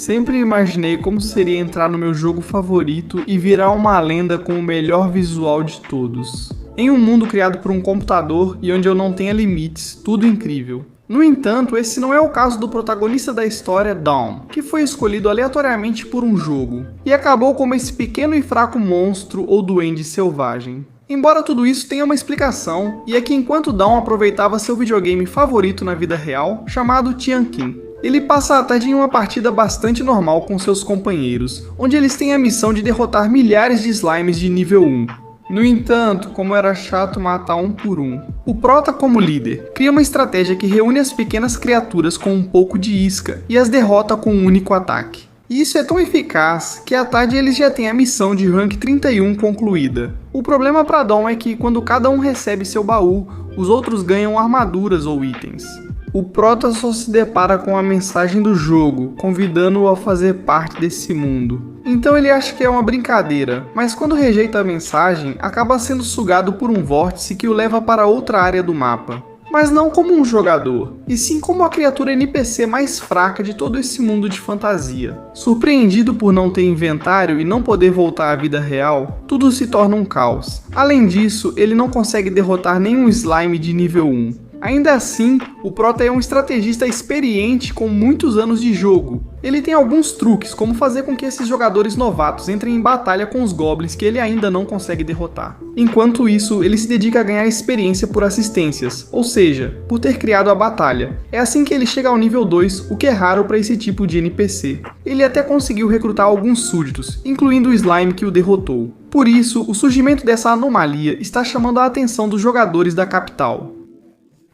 Sempre imaginei como seria entrar no meu jogo favorito e virar uma lenda com o melhor visual de todos. Em um mundo criado por um computador e onde eu não tenha limites, tudo incrível. No entanto, esse não é o caso do protagonista da história, Dawn, que foi escolhido aleatoriamente por um jogo, e acabou como esse pequeno e fraco monstro ou duende selvagem. Embora tudo isso tenha uma explicação, e é que enquanto Dawn aproveitava seu videogame favorito na vida real, chamado Tianqin, ele passa a tarde em uma partida bastante normal com seus companheiros, onde eles têm a missão de derrotar milhares de slimes de nível 1. No entanto, como era chato matar um por um, o Prota, como líder, cria uma estratégia que reúne as pequenas criaturas com um pouco de isca e as derrota com um único ataque. E isso é tão eficaz que à tarde eles já têm a missão de rank 31 concluída. O problema para Dawn é que quando cada um recebe seu baú, os outros ganham armaduras ou itens. O Prota só se depara com a mensagem do jogo, convidando-o a fazer parte desse mundo. Então ele acha que é uma brincadeira, mas quando rejeita a mensagem, acaba sendo sugado por um vórtice que o leva para outra área do mapa. Mas não como um jogador, e sim como a criatura NPC mais fraca de todo esse mundo de fantasia. Surpreendido por não ter inventário e não poder voltar à vida real, tudo se torna um caos. Além disso, ele não consegue derrotar nenhum slime de nível 1. Ainda assim, o Prota é um estrategista experiente com muitos anos de jogo. Ele tem alguns truques, como fazer com que esses jogadores novatos entrem em batalha com os goblins que ele ainda não consegue derrotar. Enquanto isso, ele se dedica a ganhar experiência por assistências, ou seja, por ter criado a batalha. É assim que ele chega ao nível 2, o que é raro para esse tipo de NPC. Ele até conseguiu recrutar alguns súditos, incluindo o slime que o derrotou. Por isso, o surgimento dessa anomalia está chamando a atenção dos jogadores da capital.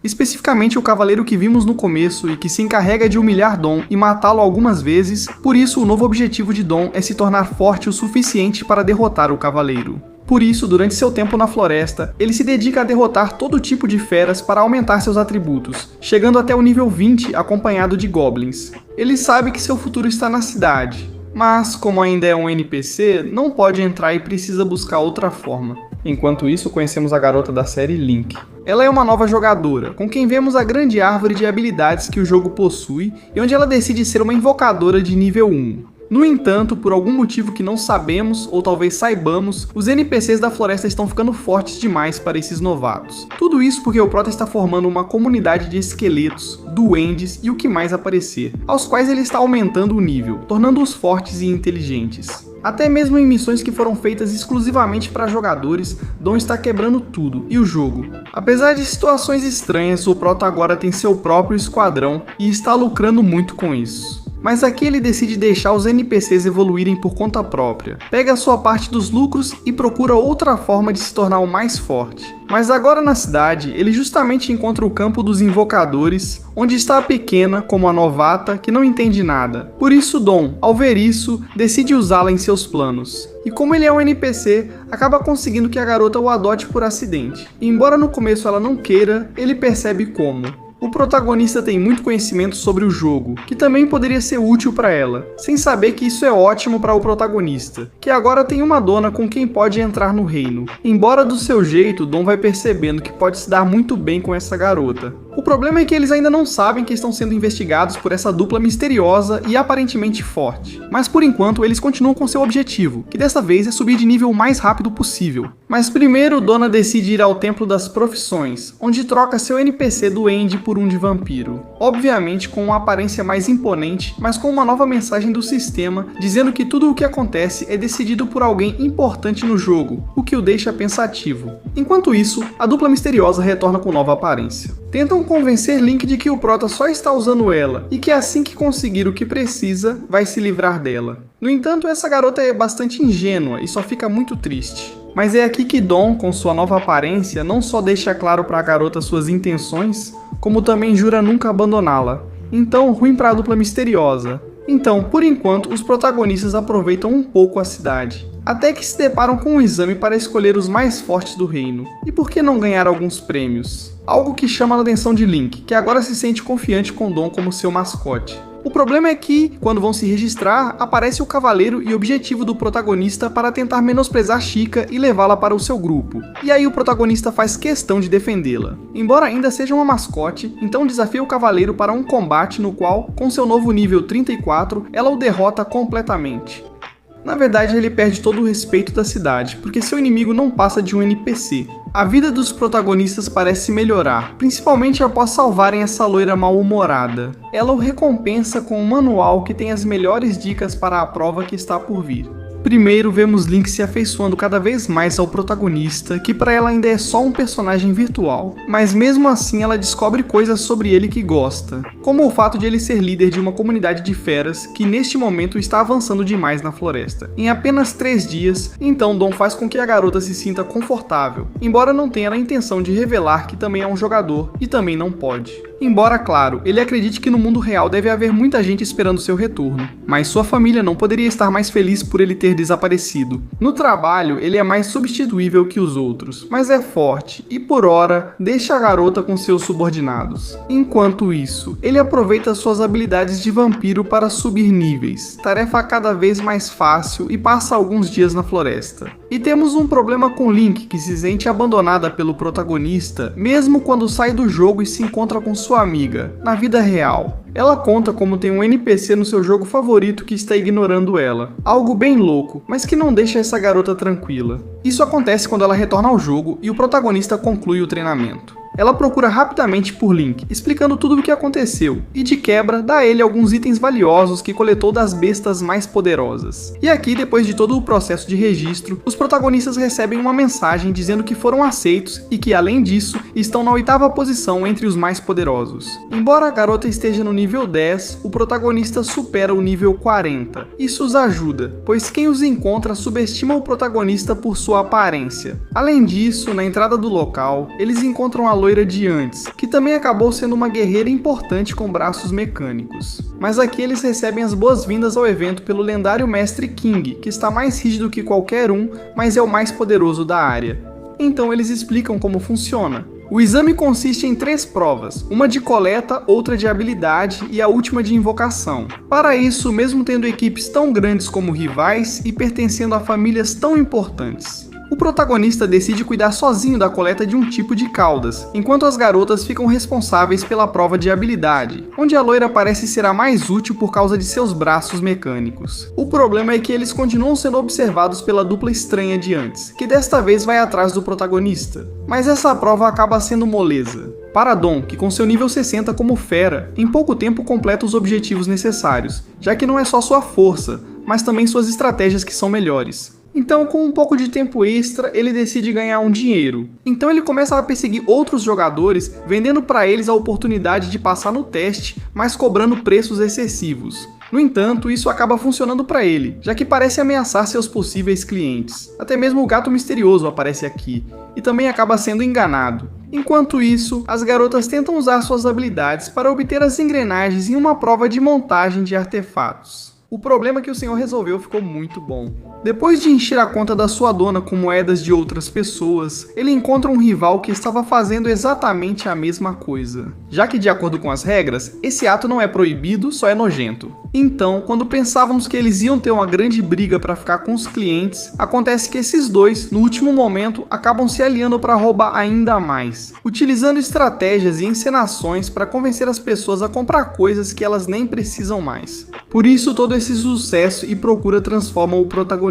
Especificamente o cavaleiro que vimos no começo e que se encarrega de humilhar Dawn e matá-lo algumas vezes, por isso o novo objetivo de Dawn é se tornar forte o suficiente para derrotar o cavaleiro. Por isso, durante seu tempo na floresta, ele se dedica a derrotar todo tipo de feras para aumentar seus atributos, chegando até o nível 20 acompanhado de goblins. Ele sabe que seu futuro está na cidade, mas como ainda é um NPC, não pode entrar e precisa buscar outra forma. Enquanto isso, conhecemos a garota da série Link. Ela é uma nova jogadora, com quem vemos a grande árvore de habilidades que o jogo possui e onde ela decide ser uma invocadora de nível 1. No entanto, por algum motivo que não sabemos ou talvez saibamos, os NPCs da floresta estão ficando fortes demais para esses novatos. Tudo isso porque o Prota está formando uma comunidade de esqueletos, duendes e o que mais aparecer, aos quais ele está aumentando o nível, tornando-os fortes e inteligentes. Até mesmo em missões que foram feitas exclusivamente para jogadores, Dawn está quebrando tudo, e o jogo. Apesar de situações estranhas, o Prota agora tem seu próprio esquadrão e está lucrando muito com isso. Mas aqui ele decide deixar os NPCs evoluírem por conta própria, pega a sua parte dos lucros e procura outra forma de se tornar o mais forte. Mas agora na cidade, ele justamente encontra o campo dos invocadores, onde está a pequena, como a novata, que não entende nada. Por isso Dawn, ao ver isso, decide usá-la em seus planos. E como ele é um NPC, acaba conseguindo que a garota o adote por acidente. E embora no começo ela não queira, ele percebe como. O protagonista tem muito conhecimento sobre o jogo, que também poderia ser útil para ela, sem saber que isso é ótimo para o protagonista, que agora tem uma dona com quem pode entrar no reino. Embora do seu jeito, Dawn vai percebendo que pode se dar muito bem com essa garota. O problema é que eles ainda não sabem que estão sendo investigados por essa dupla misteriosa e aparentemente forte. Mas por enquanto eles continuam com seu objetivo, que dessa vez é subir de nível o mais rápido possível. Mas primeiro Dona decide ir ao Templo das Profissões, onde troca seu NPC duende por um de vampiro. Obviamente com uma aparência mais imponente, mas com uma nova mensagem do sistema, dizendo que tudo o que acontece é decidido por alguém importante no jogo, o que o deixa pensativo. Enquanto isso, a dupla misteriosa retorna com nova aparência. Tentam convencer Link de que o Prota só está usando ela, e que assim que conseguir o que precisa, vai se livrar dela. No entanto, essa garota é bastante ingênua e só fica muito triste. Mas é aqui que Dawn, com sua nova aparência, não só deixa claro para a garota suas intenções, como também jura nunca abandoná-la. Então, ruim para a dupla misteriosa. Então, por enquanto, os protagonistas aproveitam um pouco a cidade, até que se deparam com um exame para escolher os mais fortes do reino. E por que não ganhar alguns prêmios? Algo que chama a atenção de Link, que agora se sente confiante com Dawn como seu mascote. O problema é que, quando vão se registrar, aparece o cavaleiro e objetivo do protagonista para tentar menosprezar Chica e levá-la para o seu grupo. E aí o protagonista faz questão de defendê-la. Embora ainda seja uma mascote, então desafia o cavaleiro para um combate no qual, com seu novo nível 34, ela o derrota completamente. Na verdade, ele perde todo o respeito da cidade, porque seu inimigo não passa de um NPC. A vida dos protagonistas parece melhorar, principalmente após salvarem essa loira mal-humorada. Ela o recompensa com um manual que tem as melhores dicas para a prova que está por vir. Primeiro, vemos Link se afeiçoando cada vez mais ao protagonista, que para ela ainda é só um personagem virtual, mas mesmo assim ela descobre coisas sobre ele que gosta, como o fato de ele ser líder de uma comunidade de feras que neste momento está avançando demais na floresta. Em apenas 3 dias, então Dom faz com que a garota se sinta confortável, embora não tenha a intenção de revelar que também é um jogador e também não pode. Embora, claro, ele acredite que no mundo real deve haver muita gente esperando seu retorno, mas sua família não poderia estar mais feliz por ele ter desaparecido. No trabalho, ele é mais substituível que os outros, mas é forte e, por hora, deixa a garota com seus subordinados. Enquanto isso, ele aproveita suas habilidades de vampiro para subir níveis, tarefa cada vez mais fácil e passa alguns dias na floresta. E temos um problema com Link, que se sente abandonada pelo protagonista, mesmo quando sai do jogo e se encontra com sua amiga, na vida real. Ela conta como tem um NPC no seu jogo favorito que está ignorando ela. Algo bem louco, mas que não deixa essa garota tranquila. Isso acontece quando ela retorna ao jogo e o protagonista conclui o treinamento. Ela procura rapidamente por Link, explicando tudo o que aconteceu, e de quebra dá a ele alguns itens valiosos que coletou das bestas mais poderosas. E aqui, depois de todo o processo de registro, os protagonistas recebem uma mensagem dizendo que foram aceitos e que, além disso, estão na 8ª posição entre os mais poderosos. Embora a garota esteja no nível 10, o protagonista supera o nível 40. Isso os ajuda, pois quem os encontra subestima o protagonista por sua aparência. Além disso, na entrada do local, eles encontram a loira de antes, que também acabou sendo uma guerreira importante com braços mecânicos. Mas aqui eles recebem as boas-vindas ao evento pelo lendário Mestre King, que está mais rígido que qualquer um, mas é o mais poderoso da área. Então eles explicam como funciona. O exame consiste em 3 provas, uma de coleta, outra de habilidade e a última de invocação. Para isso, mesmo tendo equipes tão grandes como rivais e pertencendo a famílias tão importantes, o protagonista decide cuidar sozinho da coleta de um tipo de caudas, enquanto as garotas ficam responsáveis pela prova de habilidade, onde a loira parece ser a mais útil por causa de seus braços mecânicos. O problema é que eles continuam sendo observados pela dupla estranha de antes, que desta vez vai atrás do protagonista. Mas essa prova acaba sendo moleza. Para Dom, que com seu nível 60 como fera, em pouco tempo completa os objetivos necessários, já que não é só sua força, mas também suas estratégias que são melhores. Então, com um pouco de tempo extra, ele decide ganhar um dinheiro. Então ele começa a perseguir outros jogadores, vendendo para eles a oportunidade de passar no teste, mas cobrando preços excessivos. No entanto, isso acaba funcionando para ele, já que parece ameaçar seus possíveis clientes. Até mesmo o gato misterioso aparece aqui, e também acaba sendo enganado. Enquanto isso, as garotas tentam usar suas habilidades para obter as engrenagens em uma prova de montagem de artefatos. O problema que o senhor resolveu ficou muito bom. Depois de encher a conta da sua dona com moedas de outras pessoas, ele encontra um rival que estava fazendo exatamente a mesma coisa. Já que, de acordo com as regras, esse ato não é proibido, só é nojento. Então, quando pensávamos que eles iam ter uma grande briga para ficar com os clientes, acontece que esses dois, no último momento, acabam se aliando para roubar ainda mais, utilizando estratégias e encenações para convencer as pessoas a comprar coisas que elas nem precisam mais. Por isso, todo esse sucesso e procura transformam o protagonista.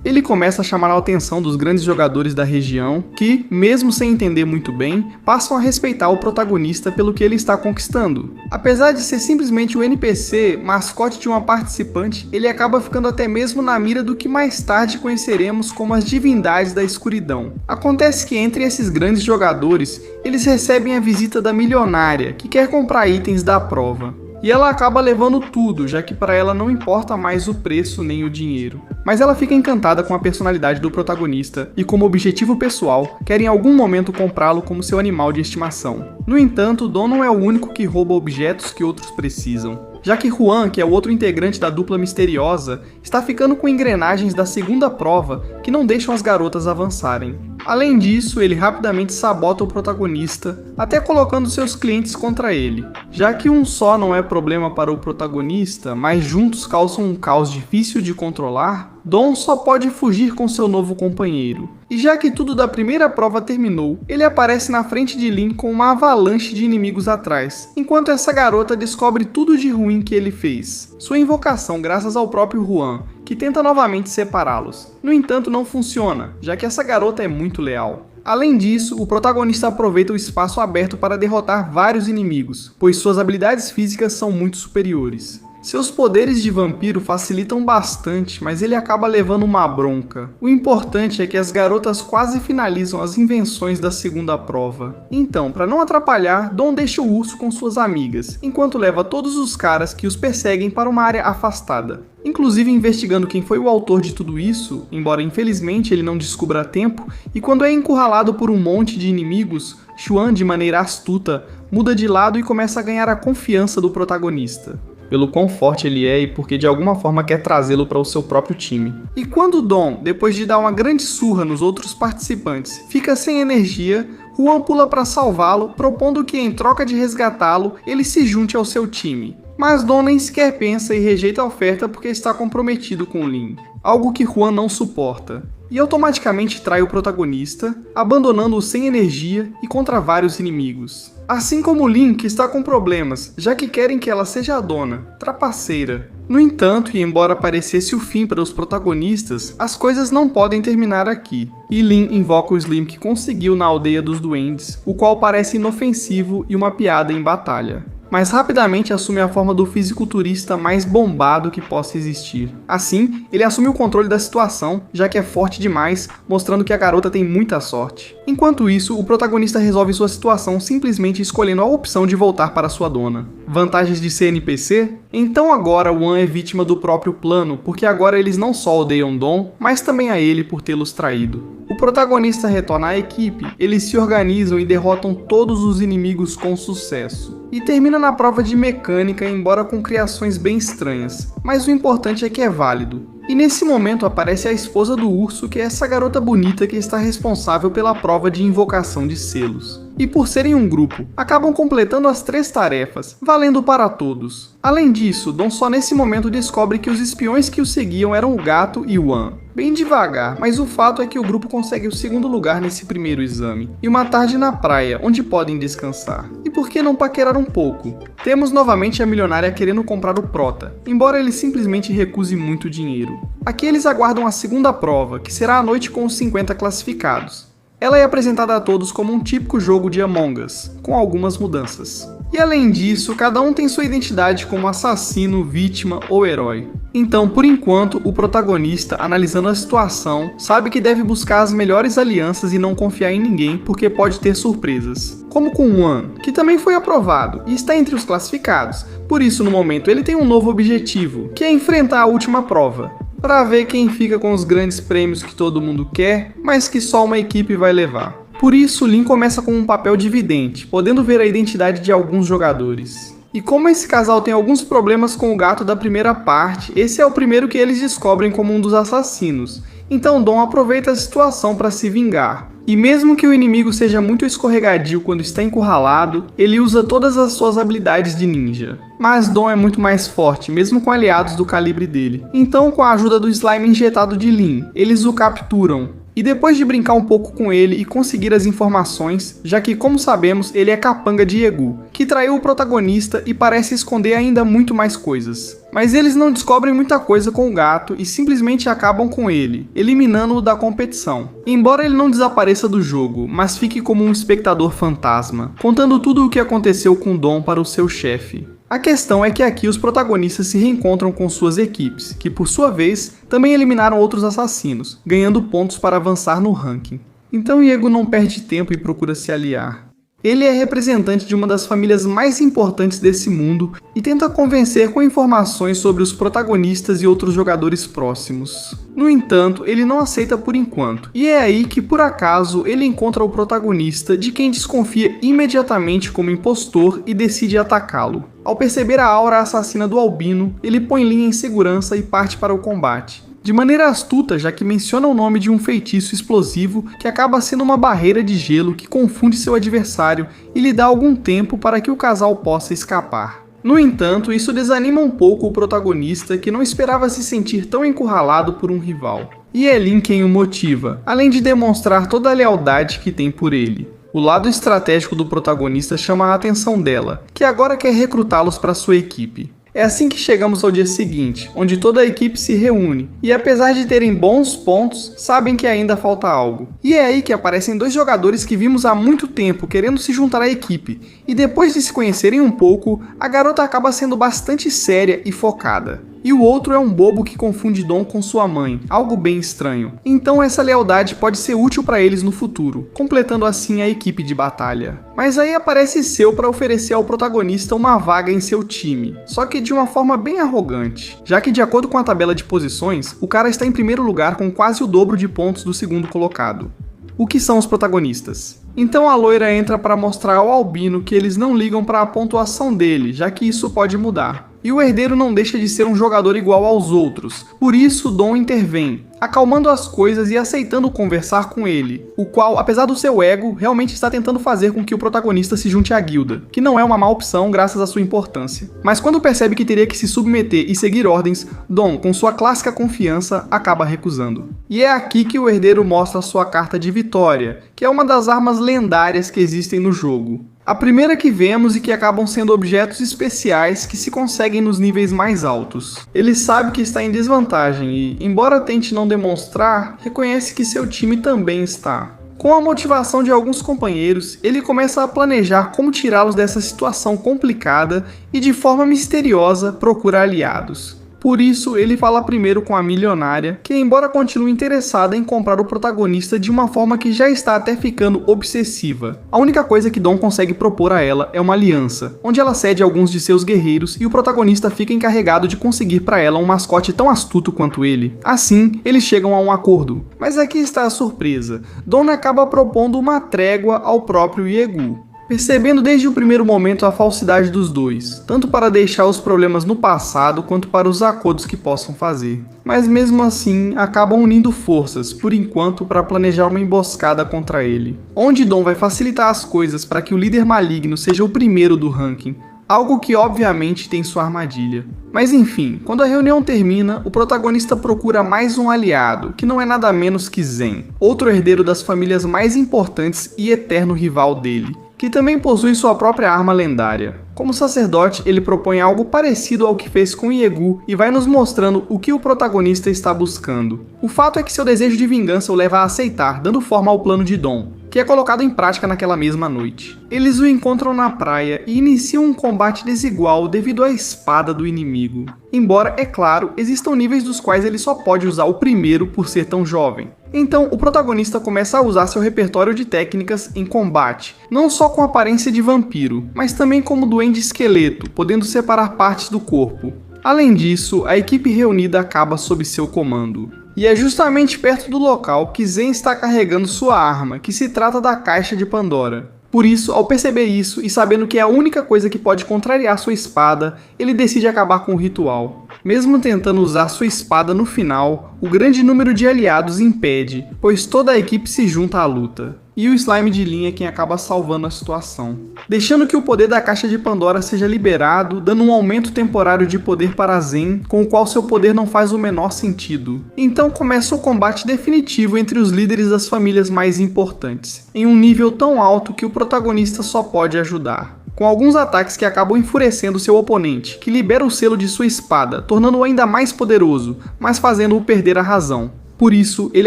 Ele começa a chamar a atenção dos grandes jogadores da região que, mesmo sem entender muito bem, passam a respeitar o protagonista pelo que ele está conquistando. Apesar de ser simplesmente um NPC, mascote de uma participante, ele acaba ficando até mesmo na mira do que mais tarde conheceremos como as divindades da escuridão. Acontece que entre esses grandes jogadores, eles recebem a visita da milionária, que quer comprar itens da prova. E ela acaba levando tudo, já que para ela não importa mais o preço nem o dinheiro. Mas ela fica encantada com a personalidade do protagonista e, como objetivo pessoal, quer em algum momento comprá-lo como seu animal de estimação. No entanto, Dom não é o único que rouba objetos que outros precisam, já que Juan, que é o outro integrante da dupla misteriosa, está ficando com engrenagens da segunda prova que não deixam as garotas avançarem. Além disso, ele rapidamente sabota o protagonista, até colocando seus clientes contra ele. Já que um só não é problema para o protagonista, mas juntos causam um caos difícil de controlar, Dom só pode fugir com seu novo companheiro. E já que tudo da primeira prova terminou, ele aparece na frente de Lin com uma avalanche de inimigos atrás, enquanto essa garota descobre tudo de ruim que ele fez. Sua invocação graças ao próprio Juan, que tenta novamente separá-los. No entanto, não funciona, já que essa garota é muito leal. Além disso, o protagonista aproveita o espaço aberto para derrotar vários inimigos, pois suas habilidades físicas são muito superiores. Seus poderes de vampiro facilitam bastante, mas ele acaba levando uma bronca. O importante é que as garotas quase finalizam as invenções da segunda prova. Então, para não atrapalhar, Dom deixa o urso com suas amigas, enquanto leva todos os caras que os perseguem para uma área afastada. Inclusive investigando quem foi o autor de tudo isso, embora infelizmente ele não descubra a tempo, e quando é encurralado por um monte de inimigos, Xuan, de maneira astuta, muda de lado e começa a ganhar a confiança do protagonista. Pelo quão forte ele é e porque de alguma forma quer trazê-lo para o seu próprio time. E quando Dom, depois de dar uma grande surra nos outros participantes, fica sem energia, Juan pula para salvá-lo, propondo que em troca de resgatá-lo, ele se junte ao seu time. Mas Dom nem sequer pensa e rejeita a oferta porque está comprometido com Lin, algo que Juan não suporta. E automaticamente trai o protagonista, abandonando-o sem energia e contra vários inimigos. Assim como Lin, que está com problemas, já que querem que ela seja a dona, trapaceira. No entanto, e embora parecesse o fim para os protagonistas, as coisas não podem terminar aqui. E Lin invoca o Slim que conseguiu na aldeia dos duendes, o qual parece inofensivo e uma piada em batalha. Mas rapidamente assume a forma do fisiculturista mais bombado que possa existir. Assim, ele assume o controle da situação, já que é forte demais, mostrando que a garota tem muita sorte. Enquanto isso, o protagonista resolve sua situação simplesmente escolhendo a opção de voltar para sua dona. Vantagens de ser NPC? Então agora Juan é vítima do próprio plano, porque agora eles não só odeiam Dom, mas também a ele por tê-los traído. O protagonista retorna à equipe, eles se organizam e derrotam todos os inimigos com sucesso. E termina na prova de mecânica, embora com criações bem estranhas, mas o importante é que é válido. E nesse momento aparece a esposa do urso, que é essa garota bonita que está responsável pela prova de invocação de selos. E por serem um grupo, acabam completando as 3 tarefas, valendo para todos. Além disso, Dom só nesse momento descobre que os espiões que o seguiam eram o gato e o Juan. Bem devagar, mas o fato é que o grupo consegue o 2º lugar nesse primeiro exame. E uma tarde na praia, onde podem descansar. E por que não paquerar um pouco? Temos novamente a milionária querendo comprar o Prota, embora ele simplesmente recuse muito dinheiro. Aqui eles aguardam a segunda prova, que será à noite com os 50 classificados. Ela é apresentada a todos como um típico jogo de Among Us, com algumas mudanças. E além disso, cada um tem sua identidade como assassino, vítima ou herói. Então, por enquanto, o protagonista, analisando a situação, sabe que deve buscar as melhores alianças e não confiar em ninguém porque pode ter surpresas. Como com Juan, que também foi aprovado e está entre os classificados. Por isso, no momento, ele tem um novo objetivo, que é enfrentar a última prova, para ver quem fica com os grandes prêmios que todo mundo quer, mas que só uma equipe vai levar. Por isso, Lin começa com um papel de vidente, podendo ver a identidade de alguns jogadores. E como esse casal tem alguns problemas com o gato da primeira parte, esse é o primeiro que eles descobrem como um dos assassinos. Então Dom aproveita a situação para se vingar. E mesmo que o inimigo seja muito escorregadio quando está encurralado, ele usa todas as suas habilidades de ninja. Mas Dom é muito mais forte, mesmo com aliados do calibre dele. Então, com a ajuda do slime injetado de Lin, eles o capturam. E depois de brincar um pouco com ele e conseguir as informações, já que, como sabemos, ele é capanga de Yegu, que traiu o protagonista e parece esconder ainda muito mais coisas. Mas eles não descobrem muita coisa com o gato e simplesmente acabam com ele, eliminando-o da competição. Embora ele não desapareça do jogo, mas fique como um espectador fantasma, contando tudo o que aconteceu com Dom para o seu chefe. A questão é que aqui os protagonistas se reencontram com suas equipes, que por sua vez também eliminaram outros assassinos, ganhando pontos para avançar no ranking. Então Yegu não perde tempo e procura se aliar. Ele é representante de uma das famílias mais importantes desse mundo e tenta convencer com informações sobre os protagonistas e outros jogadores próximos. No entanto, ele não aceita por enquanto, e é aí que por acaso ele encontra o protagonista, de quem desconfia imediatamente como impostor e decide atacá-lo. Ao perceber a aura assassina do albino, ele põe Lin em segurança e parte para o combate. de maneira astuta, já que menciona o nome de um feitiço explosivo que acaba sendo uma barreira de gelo que confunde seu adversário e lhe dá algum tempo para que o casal possa escapar. No entanto, isso desanima um pouco o protagonista, que não esperava se sentir tão encurralado por um rival. E é Lin quem o motiva, além de demonstrar toda a lealdade que tem por ele. O lado estratégico do protagonista chama a atenção dela, que agora quer recrutá-los para sua equipe. É assim que chegamos ao dia seguinte, onde toda a equipe se reúne, e apesar de terem bons pontos, sabem que ainda falta algo. E é aí que aparecem dois jogadores que vimos há muito tempo querendo se juntar à equipe, e depois de se conhecerem um pouco, a garota acaba sendo bastante séria e focada. E o outro é um bobo que confunde Dom com sua mãe, algo bem estranho. Então essa lealdade pode ser útil para eles no futuro, completando assim a equipe de batalha. Mas aí aparece Seu para oferecer ao protagonista uma vaga em seu time, só que de uma forma bem arrogante, já que de acordo com a tabela de posições, o cara está em primeiro lugar com quase o dobro de pontos do segundo colocado. O que são os protagonistas? Então a loira entra para mostrar ao Albino que eles não ligam para a pontuação dele, já que isso pode mudar. E o herdeiro não deixa de ser um jogador igual aos outros, por isso Dom intervém, acalmando as coisas e aceitando conversar com ele, o qual, apesar do seu ego, realmente está tentando fazer com que o protagonista se junte à guilda, que não é uma má opção graças à sua importância. Mas quando percebe que teria que se submeter e seguir ordens, Dom, com sua clássica confiança, acaba recusando. E é aqui que o herdeiro mostra sua carta de vitória, que é uma das armas lendárias que existem no jogo. A primeira que vemos e que acabam sendo objetos especiais que se conseguem nos níveis mais altos. Ele sabe que está em desvantagem e, embora tente não demonstrar, reconhece que seu time também está. Com a motivação de alguns companheiros, ele começa a planejar como tirá-los dessa situação complicada e, de forma misteriosa, procura aliados. Por isso, ele fala primeiro com a milionária, que embora continue interessada em comprar o protagonista de uma forma que já está até ficando obsessiva. A única coisa que Dom consegue propor a ela é uma aliança, onde ela cede alguns de seus guerreiros e o protagonista fica encarregado de conseguir para ela um mascote tão astuto quanto ele. Assim, eles chegam a um acordo. Mas aqui está a surpresa. Dom acaba propondo uma trégua ao próprio Yegu, percebendo desde o primeiro momento a falsidade dos dois, tanto para deixar os problemas no passado quanto para os acordos que possam fazer. Mas mesmo assim, acabam unindo forças, por enquanto, para planejar uma emboscada contra ele, onde Dom vai facilitar as coisas para que o líder maligno seja o primeiro do ranking, algo que obviamente tem sua armadilha. Mas enfim, quando a reunião termina, o protagonista procura mais um aliado, que não é nada menos que Zen, outro herdeiro das famílias mais importantes e eterno rival dele, que também possui sua própria arma lendária. Como sacerdote, ele propõe algo parecido ao que fez com Yegu e vai nos mostrando o que o protagonista está buscando. O fato é que seu desejo de vingança o leva a aceitar, dando forma ao plano de Dom, que é colocado em prática naquela mesma noite. Eles o encontram na praia e iniciam um combate desigual devido à espada do inimigo. Embora, é claro, existam níveis dos quais ele só pode usar o primeiro por ser tão jovem. Então, o protagonista começa a usar seu repertório de técnicas em combate, não só com aparência de vampiro, mas também como duende esqueleto, podendo separar partes do corpo. Além disso, a equipe reunida acaba sob seu comando. E é justamente perto do local que Zen está carregando sua arma, que se trata da Caixa de Pandora. Por isso, ao perceber isso e sabendo que é a única coisa que pode contrariar sua espada, ele decide acabar com o ritual. Mesmo tentando usar sua espada no final, o grande número de aliados impede, pois toda a equipe se junta à luta. E o Slime de Lin é quem acaba salvando a situação, deixando que o poder da Caixa de Pandora seja liberado, dando um aumento temporário de poder para Zen, com o qual seu poder não faz o menor sentido. Então começa o combate definitivo entre os líderes das famílias mais importantes, em um nível tão alto que o protagonista só pode ajudar, com alguns ataques que acabam enfurecendo seu oponente, que libera o selo de sua espada, tornando-o ainda mais poderoso, mas fazendo-o perder a razão. Por isso, ele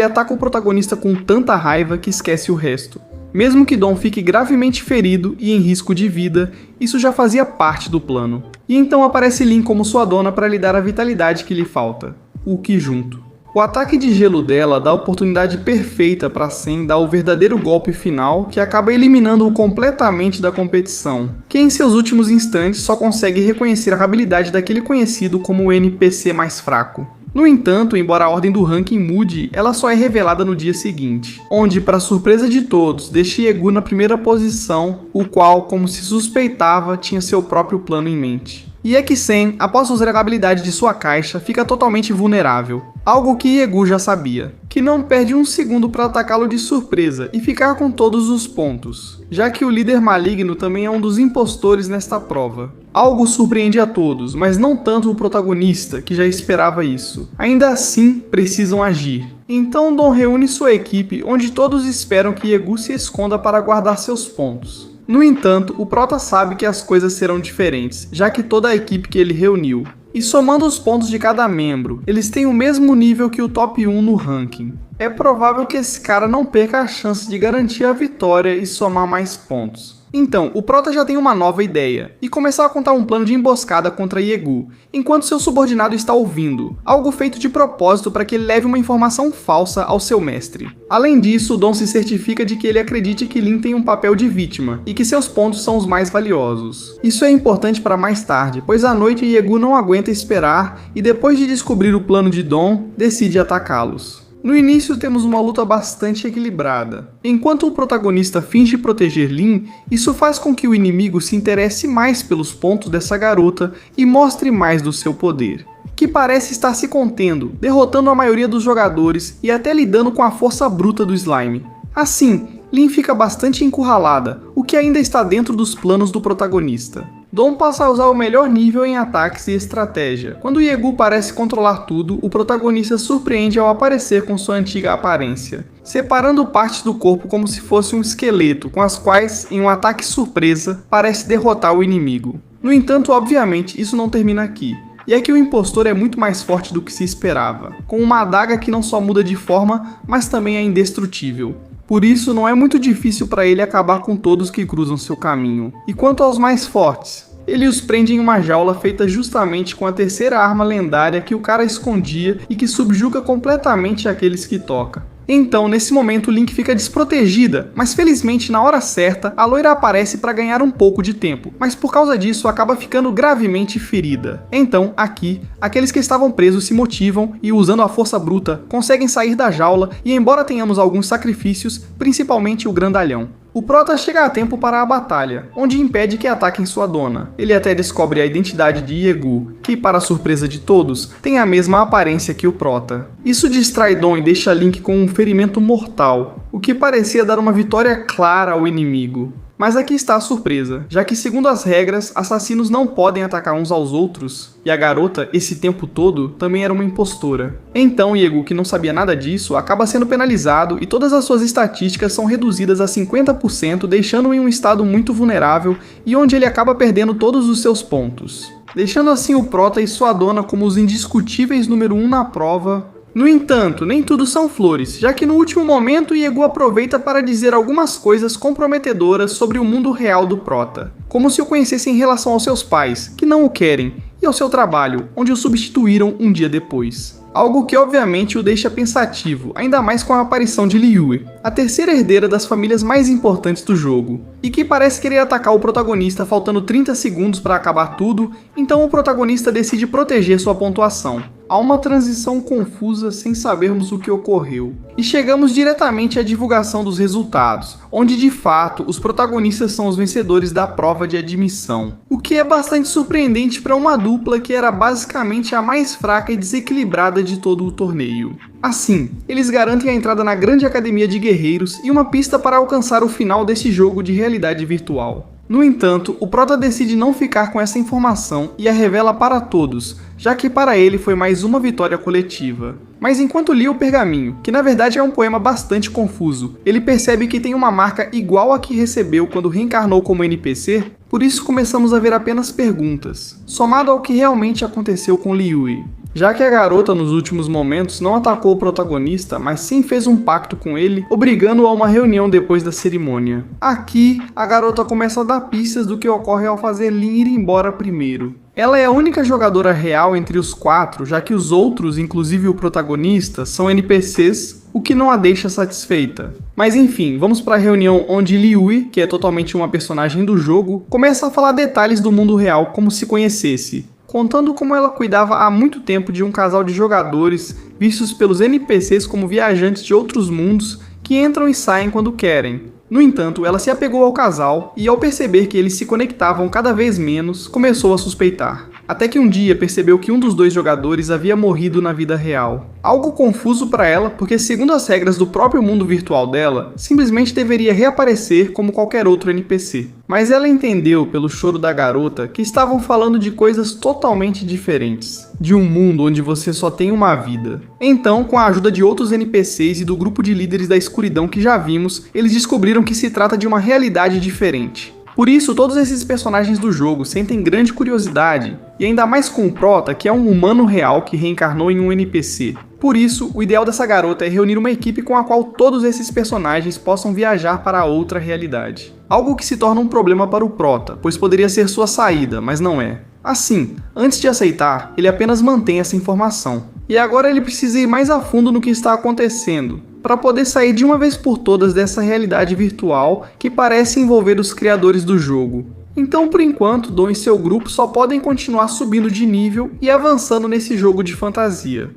ataca o protagonista com tanta raiva que esquece o resto. Mesmo que Dom fique gravemente ferido e em risco de vida, isso já fazia parte do plano. E então aparece Lin como sua dona para lhe dar a vitalidade que lhe falta, o Ki junto. O ataque de gelo dela dá a oportunidade perfeita para Sen dar o verdadeiro golpe final, que acaba eliminando-o completamente da competição, que em seus últimos instantes só consegue reconhecer a habilidade daquele conhecido como o NPC mais fraco. No entanto, embora a ordem do ranking mude, ela só é revelada no dia seguinte, onde, para surpresa de todos, deixa Yegu na primeira posição, o qual, como se suspeitava, tinha seu próprio plano em mente. E Ekisen, após usar a habilidade de sua caixa, fica totalmente vulnerável. Algo que Yegu já sabia, que não perde um segundo para atacá-lo de surpresa e ficar com todos os pontos, já que o líder maligno também é um dos impostores nesta prova. Algo surpreende a todos, mas não tanto o protagonista, que já esperava isso. Ainda assim, precisam agir. Então Dom reúne sua equipe, onde todos esperam que Yegu se esconda para guardar seus pontos. No entanto, o Prota sabe que as coisas serão diferentes, já que toda a equipe que ele reuniu. E somando os pontos de cada membro, eles têm o mesmo nível que o top 1 no ranking. É provável que esse cara não perca a chance de garantir a vitória e somar mais pontos. Então, o Prota já tem uma nova ideia, e começar a contar um plano de emboscada contra Yegu, enquanto seu subordinado está ouvindo, algo feito de propósito para que ele leve uma informação falsa ao seu mestre. Além disso, Dom se certifica de que ele acredite que Lin tem um papel de vítima, e que seus pontos são os mais valiosos. Isso é importante para mais tarde, pois à noite Yegu não aguenta esperar, e depois de descobrir o plano de Dom, decide atacá-los. No início temos uma luta bastante equilibrada. Enquanto o protagonista finge proteger Lin, isso faz com que o inimigo se interesse mais pelos pontos dessa garota e mostre mais do seu poder, que parece estar se contendo, derrotando a maioria dos jogadores e até lidando com a força bruta do slime. Assim, Lin fica bastante encurralada, o que ainda está dentro dos planos do protagonista. Dom passa a usar o melhor nível em ataques e estratégia. Quando Yegu parece controlar tudo, o protagonista surpreende ao aparecer com sua antiga aparência, separando partes do corpo como se fosse um esqueleto, com as quais, em um ataque surpresa, parece derrotar o inimigo. No entanto, obviamente, isso não termina aqui. E é que o impostor é muito mais forte do que se esperava, com uma adaga que não só muda de forma, mas também é indestrutível. Por isso, não é muito difícil para ele acabar com todos que cruzam seu caminho. E quanto aos mais fortes, ele os prende em uma jaula feita justamente com a terceira arma lendária que o cara escondia e que subjuga completamente aqueles que toca. Então, nesse momento, Link fica desprotegida, mas felizmente, na hora certa, a loira aparece para ganhar um pouco de tempo, mas por causa disso acaba ficando gravemente ferida. Então, aqui, aqueles que estavam presos se motivam e, usando a força bruta, conseguem sair da jaula e, embora tenhamos alguns sacrifícios, principalmente o grandalhão, o Prota chega a tempo para a batalha, onde impede que ataquem sua dona. Ele até descobre a identidade de Yegu, que, para a surpresa de todos, tem a mesma aparência que o Prota. Isso distrai Dom e deixa Link com um ferimento mortal, o que parecia dar uma vitória clara ao inimigo. Mas aqui está a surpresa, já que segundo as regras, assassinos não podem atacar uns aos outros, e a garota, esse tempo todo, também era uma impostora. Então Yegu, que não sabia nada disso, acaba sendo penalizado e todas as suas estatísticas são reduzidas a 50%, deixando-o em um estado muito vulnerável e onde ele acaba perdendo todos os seus pontos, deixando assim o Prota e sua dona como os indiscutíveis número 1 na prova. No entanto, nem tudo são flores, já que no último momento Yegu aproveita para dizer algumas coisas comprometedoras sobre o mundo real do Prota, como se o conhecesse em relação aos seus pais, que não o querem, e ao seu trabalho, onde o substituíram um dia depois. Algo que obviamente o deixa pensativo, ainda mais com a aparição de Liyue, a terceira herdeira das famílias mais importantes do jogo, e que parece querer atacar o protagonista faltando 30 segundos para acabar tudo, então o protagonista decide proteger sua pontuação. Há uma transição confusa sem sabermos o que ocorreu. E chegamos diretamente à divulgação dos resultados, onde de fato os protagonistas são os vencedores da prova de admissão. O que é bastante surpreendente para uma dupla que era basicamente a mais fraca e desequilibrada de todo o torneio. Assim, eles garantem a entrada na grande academia de guerreiros e uma pista para alcançar o final desse jogo de realidade virtual. No entanto, o Prota decide não ficar com essa informação e a revela para todos, já que para ele foi mais uma vitória coletiva. Mas enquanto lia o pergaminho, que na verdade é um poema bastante confuso, ele percebe que tem uma marca igual a que recebeu quando reencarnou como NPC, por isso começamos a ver apenas perguntas, somado ao que realmente aconteceu com Liyue. Já que a garota nos últimos momentos não atacou o protagonista, mas sim fez um pacto com ele, obrigando-o a uma reunião depois da cerimônia. Aqui, a garota começa a dar pistas do que ocorre ao fazer Lin ir embora primeiro. Ela é a única jogadora real entre os 4, já que os outros, inclusive o protagonista, são NPCs, o que não a deixa satisfeita. Mas enfim, vamos para a reunião onde Liyue, que é totalmente uma personagem do jogo, começa a falar detalhes do mundo real como se conhecesse, contando como ela cuidava há muito tempo de um casal de jogadores vistos pelos NPCs como viajantes de outros mundos que entram e saem quando querem. No entanto, ela se apegou ao casal e ao perceber que eles se conectavam cada vez menos, começou a suspeitar. até que um dia percebeu que um dos dois jogadores havia morrido na vida real. Algo confuso para ela, porque segundo as regras do próprio mundo virtual dela, simplesmente deveria reaparecer como qualquer outro NPC. Mas ela entendeu pelo choro da garota que estavam falando de coisas totalmente diferentes, de um mundo onde você só tem uma vida. Então, com a ajuda de outros NPCs e do grupo de líderes da escuridão que já vimos, eles descobriram que se trata de uma realidade diferente. Por isso, todos esses personagens do jogo sentem grande curiosidade, e ainda mais com o Prota, que é um humano real que reencarnou em um NPC. Por isso, o ideal dessa garota é reunir uma equipe com a qual todos esses personagens possam viajar para outra realidade. Algo que se torna um problema para o Prota, pois poderia ser sua saída, mas não é. Assim, antes de aceitar, ele apenas mantém essa informação. E agora ele precisa ir mais a fundo no que está acontecendo, para poder sair de uma vez por todas dessa realidade virtual que parece envolver os criadores do jogo. Então, por enquanto, Dom e seu grupo só podem continuar subindo de nível e avançando nesse jogo de fantasia.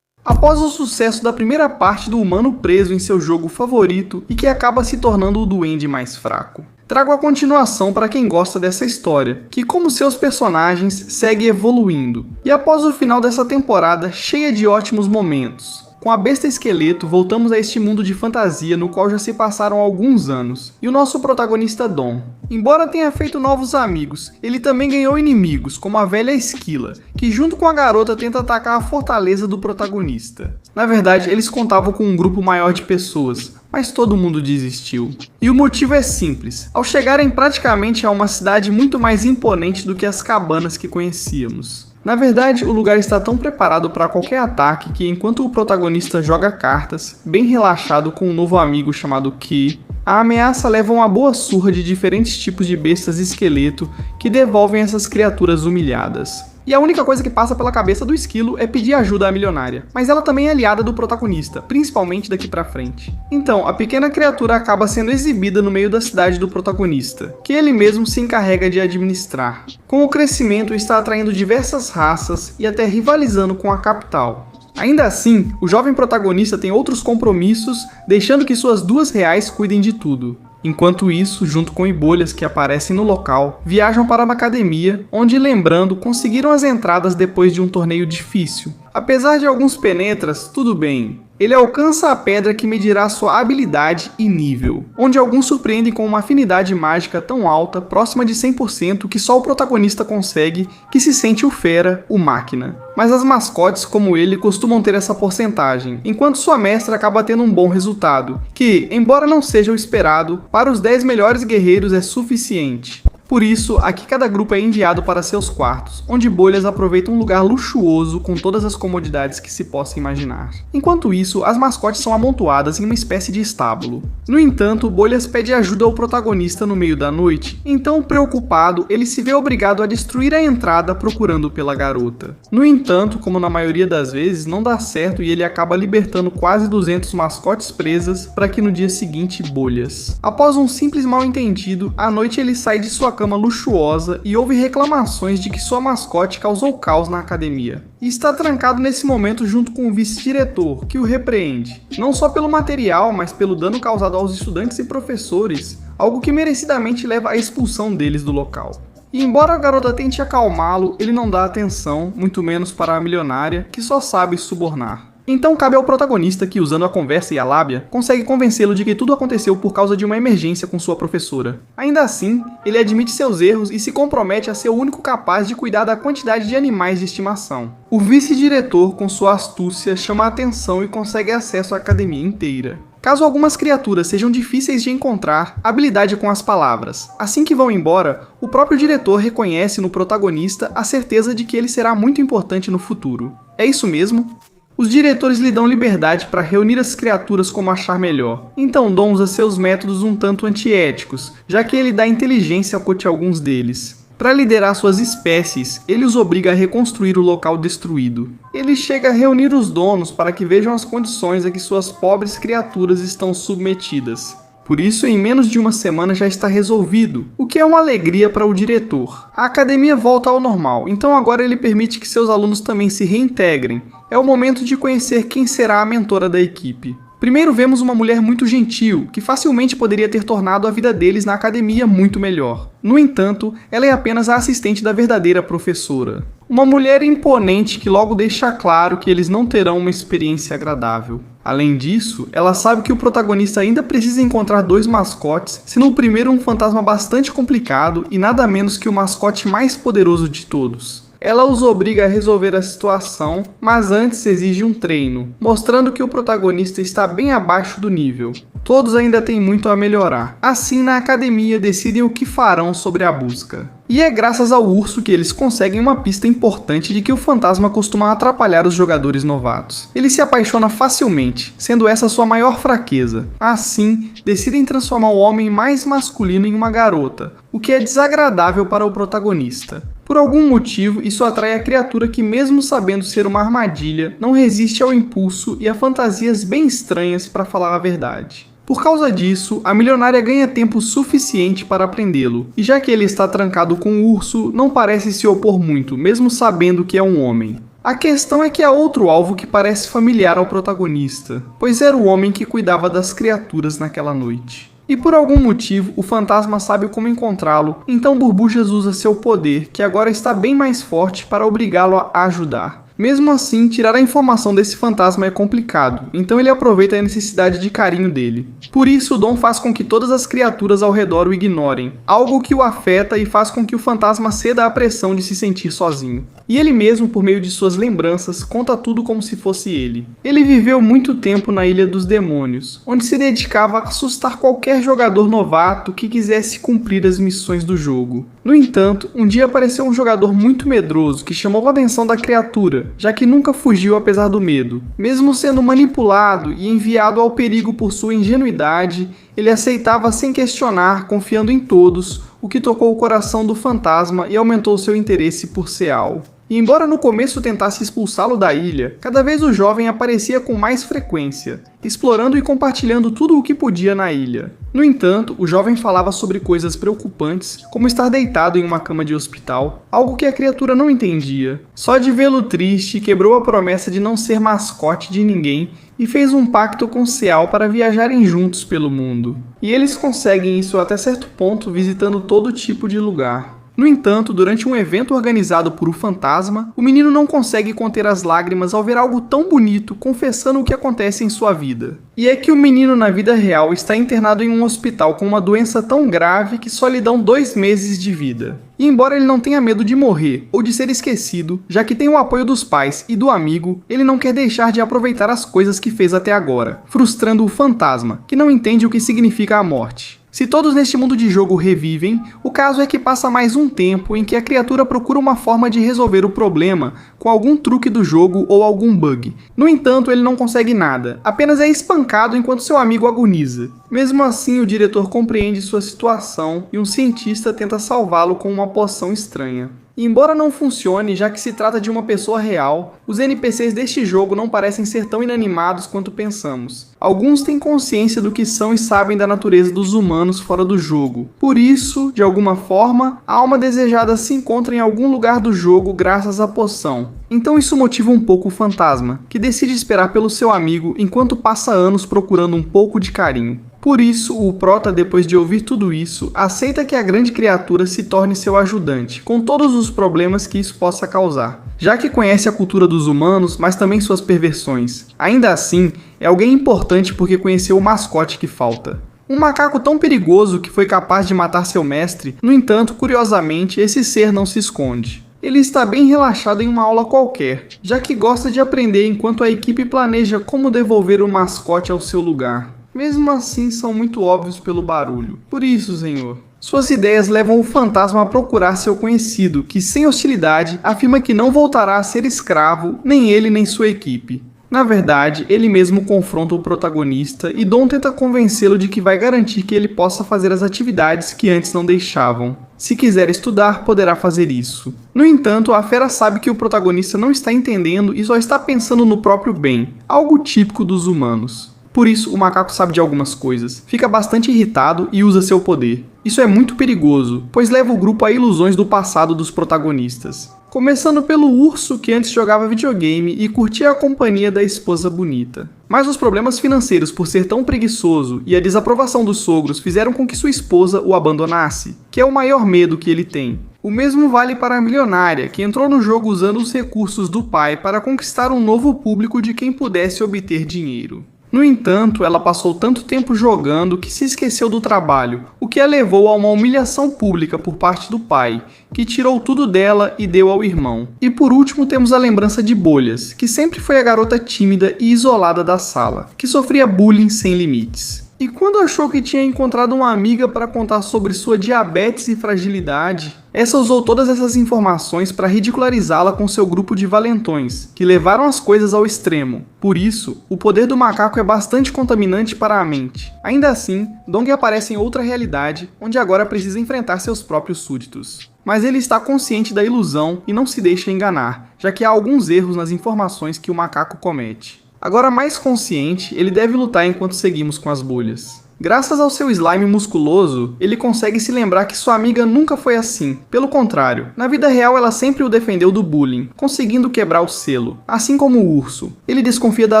Após o sucesso da primeira parte do humano preso em seu jogo favorito e que acaba se tornando o duende mais fraco, trago a continuação para quem gosta dessa história, que como seus personagens segue evoluindo. E após o final dessa temporada cheia de ótimos momentos, com a besta esqueleto, voltamos a este mundo de fantasia no qual já se passaram alguns anos, e o nosso protagonista Dom. Embora tenha feito novos amigos, ele também ganhou inimigos, como a velha Esquila, que junto com a garota tenta atacar a fortaleza do protagonista. Na verdade, eles contavam com um grupo maior de pessoas, mas todo mundo desistiu. E o motivo é simples: ao chegarem praticamente a uma cidade muito mais imponente do que as cabanas que conhecíamos. Na verdade, o lugar está tão preparado para qualquer ataque que enquanto o protagonista joga cartas, bem relaxado com um novo amigo chamado Ki, a ameaça leva uma boa surra de diferentes tipos de bestas esqueleto que devolvem essas criaturas humilhadas. E a única coisa que passa pela cabeça do esquilo é pedir ajuda à milionária, mas ela também é aliada do protagonista, principalmente daqui pra frente. Então, a pequena criatura acaba sendo exibida no meio da cidade do protagonista, que ele mesmo se encarrega de administrar. Com o crescimento, está atraindo diversas raças e até rivalizando com a capital. Ainda assim, o jovem protagonista tem outros compromissos, deixando que suas R$2 cuidem de tudo. Enquanto isso, junto com Ibolhas que aparecem no local, viajam para uma academia, onde, lembrando, conseguiram as entradas depois de um torneio difícil. Apesar de alguns penetras, tudo bem. Ele alcança a pedra que medirá sua habilidade e nível, onde alguns surpreendem com uma afinidade mágica tão alta, próxima de 100%, que só o protagonista consegue, que se sente o fera, o máquina. Mas as mascotes como ele costumam ter essa porcentagem, enquanto sua mestra acaba tendo um bom resultado, que, embora não seja o esperado, para os 10 melhores guerreiros é suficiente. Por isso, aqui cada grupo é enviado para seus quartos, onde Bolhas aproveita um lugar luxuoso com todas as comodidades que se possa imaginar. Enquanto isso, as mascotes são amontoadas em uma espécie de estábulo. No entanto, Bolhas pede ajuda ao protagonista no meio da noite, então preocupado, ele se vê obrigado a destruir a entrada procurando pela garota. No entanto, como na maioria das vezes, não dá certo e ele acaba libertando quase 200 mascotes presas para que no dia seguinte Bolhas. Após um simples mal-entendido, à noite ele sai de sua cama luxuosa e houve reclamações de que sua mascote causou caos na academia. E está trancado nesse momento junto com o vice-diretor, que o repreende, não só pelo material, mas pelo dano causado aos estudantes e professores, algo que merecidamente leva à expulsão deles do local. E embora a garota tente acalmá-lo, ele não dá atenção, muito menos para a milionária, que só sabe subornar. Então cabe ao protagonista que, usando a conversa e a lábia, consegue convencê-lo de que tudo aconteceu por causa de uma emergência com sua professora. Ainda assim, ele admite seus erros e se compromete a ser o único capaz de cuidar da quantidade de animais de estimação. O vice-diretor, com sua astúcia, chama a atenção e consegue acesso à academia inteira. Caso algumas criaturas sejam difíceis de encontrar, habilidade com as palavras. Assim que vão embora, o próprio diretor reconhece no protagonista a certeza de que ele será muito importante no futuro. É isso mesmo? Os diretores lhe dão liberdade para reunir as criaturas como achar melhor. Então Dom usa seus métodos um tanto antiéticos, já que ele dá inteligência ao cote alguns deles. Para liderar suas espécies, ele os obriga a reconstruir o local destruído. Ele chega a reunir os donos para que vejam as condições a que suas pobres criaturas estão submetidas. Por isso, em menos de uma semana já está resolvido, o que é uma alegria para o diretor. A academia volta ao normal, então agora ele permite que seus alunos também se reintegrem. É o momento de conhecer quem será a mentora da equipe. Primeiro vemos uma mulher muito gentil, que facilmente poderia ter tornado a vida deles na academia muito melhor. No entanto, ela é apenas a assistente da verdadeira professora. Uma mulher imponente que logo deixa claro que eles não terão uma experiência agradável. Além disso, ela sabe que o protagonista ainda precisa encontrar 2 mascotes, sendo o primeiro um fantasma bastante complicado e nada menos que o mascote mais poderoso de todos. Ela os obriga a resolver a situação, mas antes exige um treino, mostrando que o protagonista está bem abaixo do nível. Todos ainda têm muito a melhorar. Assim, na academia decidem o que farão sobre a busca. E é graças ao urso que eles conseguem uma pista importante de que o fantasma costuma atrapalhar os jogadores novatos. Ele se apaixona facilmente, sendo essa sua maior fraqueza. Assim, decidem transformar o homem mais masculino em uma garota, o que é desagradável para o protagonista. Por algum motivo, isso atrai a criatura que, mesmo sabendo ser uma armadilha, não resiste ao impulso e a fantasias bem estranhas, para falar a verdade. Por causa disso, a milionária ganha tempo suficiente para prendê-lo, e já que ele está trancado com o urso, não parece se opor muito, mesmo sabendo que é um homem. A questão é que há outro alvo que parece familiar ao protagonista, pois era o homem que cuidava das criaturas naquela noite. E por algum motivo, o fantasma sabe como encontrá-lo, então Burbujas usa seu poder, que agora está bem mais forte, para obrigá-lo a ajudar. Mesmo assim, tirar a informação desse fantasma é complicado, então ele aproveita a necessidade de carinho dele. Por isso, o Dom faz com que todas as criaturas ao redor o ignorem, algo que o afeta e faz com que o fantasma ceda à pressão de se sentir sozinho. E ele mesmo, por meio de suas lembranças, conta tudo como se fosse ele. Ele viveu muito tempo na Ilha dos Demônios, onde se dedicava a assustar qualquer jogador novato que quisesse cumprir as missões do jogo. No entanto, um dia apareceu um jogador muito medroso que chamou a atenção da criatura, já que nunca fugiu apesar do medo. Mesmo sendo manipulado e enviado ao perigo por sua ingenuidade, ele aceitava sem questionar, confiando em todos, o que tocou o coração do fantasma e aumentou seu interesse por Seal. E embora no começo tentasse expulsá-lo da ilha, cada vez o jovem aparecia com mais frequência, explorando e compartilhando tudo o que podia na ilha. No entanto, o jovem falava sobre coisas preocupantes, como estar deitado em uma cama de hospital, algo que a criatura não entendia. Só de vê-lo triste, quebrou a promessa de não ser mascote de ninguém e fez um pacto com Seal para viajarem juntos pelo mundo. E eles conseguem isso até certo ponto visitando todo tipo de lugar. No entanto, durante um evento organizado por o fantasma, o menino não consegue conter as lágrimas ao ver algo tão bonito confessando o que acontece em sua vida. E é que o menino na vida real está internado em um hospital com uma doença tão grave que só lhe dão 2 meses de vida. E embora ele não tenha medo de morrer ou de ser esquecido, já que tem o apoio dos pais e do amigo, ele não quer deixar de aproveitar as coisas que fez até agora, frustrando o fantasma, que não entende o que significa a morte. Se todos neste mundo de jogo revivem, o caso é que passa mais um tempo em que a criatura procura uma forma de resolver o problema com algum truque do jogo ou algum bug. No entanto, ele não consegue nada, apenas é espancado enquanto seu amigo agoniza. Mesmo assim, o diretor compreende sua situação e um cientista tenta salvá-lo com uma poção estranha. E embora não funcione, já que se trata de uma pessoa real, os NPCs deste jogo não parecem ser tão inanimados quanto pensamos. Alguns têm consciência do que são e sabem da natureza dos humanos fora do jogo. Por isso, de alguma forma, a alma desejada se encontra em algum lugar do jogo graças à poção. Então isso motiva um pouco o fantasma, que decide esperar pelo seu amigo enquanto passa anos procurando um pouco de carinho. Por isso, o Prota, depois de ouvir tudo isso, aceita que a grande criatura se torne seu ajudante, com todos os problemas que isso possa causar, já que conhece a cultura dos humanos, mas também suas perversões. Ainda assim, é alguém importante porque conheceu o mascote que falta. Um macaco tão perigoso que foi capaz de matar seu mestre, no entanto, curiosamente, esse ser não se esconde. Ele está bem relaxado em uma aula qualquer, já que gosta de aprender enquanto a equipe planeja como devolver o mascote ao seu lugar. Mesmo assim, são muito óbvios pelo barulho. Por isso, senhor, suas ideias levam o fantasma a procurar seu conhecido, que sem hostilidade afirma que não voltará a ser escravo, nem ele nem sua equipe. Na verdade, ele mesmo confronta o protagonista e Dom tenta convencê-lo de que vai garantir que ele possa fazer as atividades que antes não deixavam. Se quiser estudar, poderá fazer isso. No entanto, a fera sabe que o protagonista não está entendendo e só está pensando no próprio bem, algo típico dos humanos. Por isso, o macaco sabe de algumas coisas, fica bastante irritado e usa seu poder. Isso é muito perigoso, pois leva o grupo a ilusões do passado dos protagonistas. Começando pelo urso que antes jogava videogame e curtia a companhia da esposa bonita. Mas os problemas financeiros por ser tão preguiçoso e a desaprovação dos sogros fizeram com que sua esposa o abandonasse, que é o maior medo que ele tem. O mesmo vale para a milionária, que entrou no jogo usando os recursos do pai para conquistar um novo público de quem pudesse obter dinheiro. No entanto, ela passou tanto tempo jogando que se esqueceu do trabalho, o que a levou a uma humilhação pública por parte do pai, que tirou tudo dela e deu ao irmão. E por último temos a lembrança de Bolhas, que sempre foi a garota tímida e isolada da sala, que sofria bullying sem limites. E quando achou que tinha encontrado uma amiga para contar sobre sua diabetes e fragilidade, essa usou todas essas informações para ridicularizá-la com seu grupo de valentões, que levaram as coisas ao extremo. Por isso, o poder do macaco é bastante contaminante para a mente. Ainda assim, Dong aparece em outra realidade, onde agora precisa enfrentar seus próprios súditos. Mas ele está consciente da ilusão e não se deixa enganar, já que há alguns erros nas informações que o macaco comete. Agora mais consciente, ele deve lutar enquanto seguimos com as bolhas. Graças ao seu slime musculoso, ele consegue se lembrar que sua amiga nunca foi assim. Pelo contrário, na vida real ela sempre o defendeu do bullying, conseguindo quebrar o selo, assim como o urso. Ele desconfia da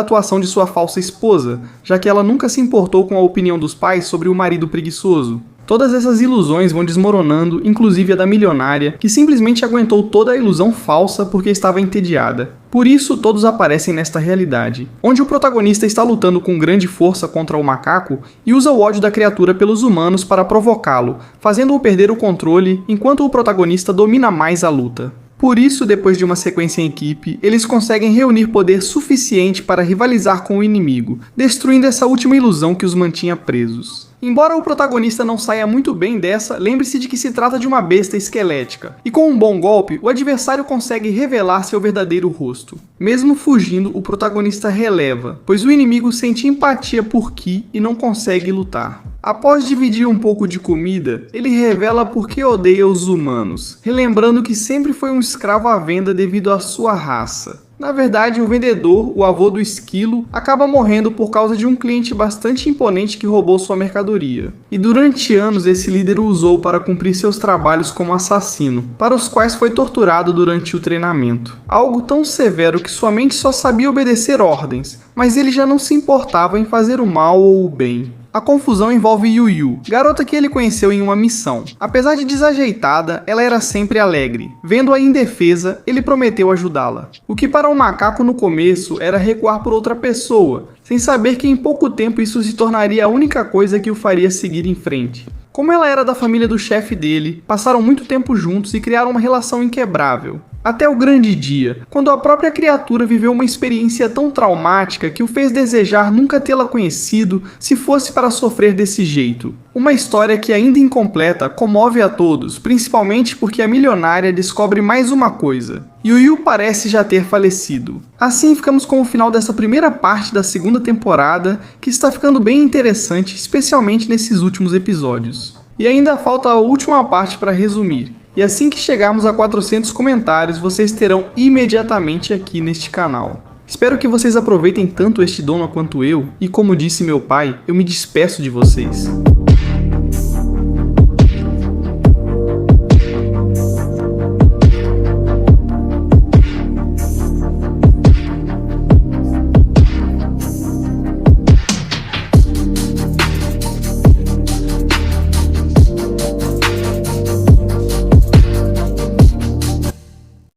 atuação de sua falsa esposa, já que ela nunca se importou com a opinião dos pais sobre o marido preguiçoso. Todas essas ilusões vão desmoronando, inclusive a da milionária, que simplesmente aguentou toda a ilusão falsa porque estava entediada. Por isso, todos aparecem nesta realidade, onde o protagonista está lutando com grande força contra o macaco e usa o ódio da criatura pelos humanos para provocá-lo, fazendo-o perder o controle, enquanto o protagonista domina mais a luta. Por isso, depois de uma sequência em equipe, eles conseguem reunir poder suficiente para rivalizar com o inimigo, destruindo essa última ilusão que os mantinha presos. Embora o protagonista não saia muito bem dessa, lembre-se de que se trata de uma besta esquelética, e com um bom golpe, o adversário consegue revelar seu verdadeiro rosto. Mesmo fugindo, o protagonista releva, pois o inimigo sente empatia por Ki e não consegue lutar. Após dividir um pouco de comida, ele revela por que odeia os humanos, relembrando que sempre foi um escravo à venda devido à sua raça. Na verdade, o vendedor, o avô do esquilo, acaba morrendo por causa de um cliente bastante imponente que roubou sua mercadoria. E durante anos esse líder o usou para cumprir seus trabalhos como assassino, para os quais foi torturado durante o treinamento. Algo tão severo que sua mente só sabia obedecer ordens, mas ele já não se importava em fazer o mal ou o bem. A confusão envolve Yu, garota que ele conheceu em uma missão. Apesar de desajeitada, ela era sempre alegre. Vendo-a indefesa, ele prometeu ajudá-la. O que para o macaco no começo era recuar por outra pessoa, sem saber que em pouco tempo isso se tornaria a única coisa que o faria seguir em frente. Como ela era da família do chefe dele, passaram muito tempo juntos e criaram uma relação inquebrável. Até o grande dia, quando a própria criatura viveu uma experiência tão traumática que o fez desejar nunca tê-la conhecido se fosse para sofrer desse jeito. Uma história que, ainda incompleta, comove a todos, principalmente porque a milionária descobre mais uma coisa. Yu parece já ter falecido. Assim ficamos com o final dessa primeira parte da segunda temporada, que está ficando bem interessante, especialmente nesses últimos episódios. E ainda falta a última parte para resumir. E assim que chegarmos a 400 comentários, vocês terão imediatamente aqui neste canal. Espero que vocês aproveitem tanto este dono quanto eu, e como disse meu pai, eu me despeço de vocês.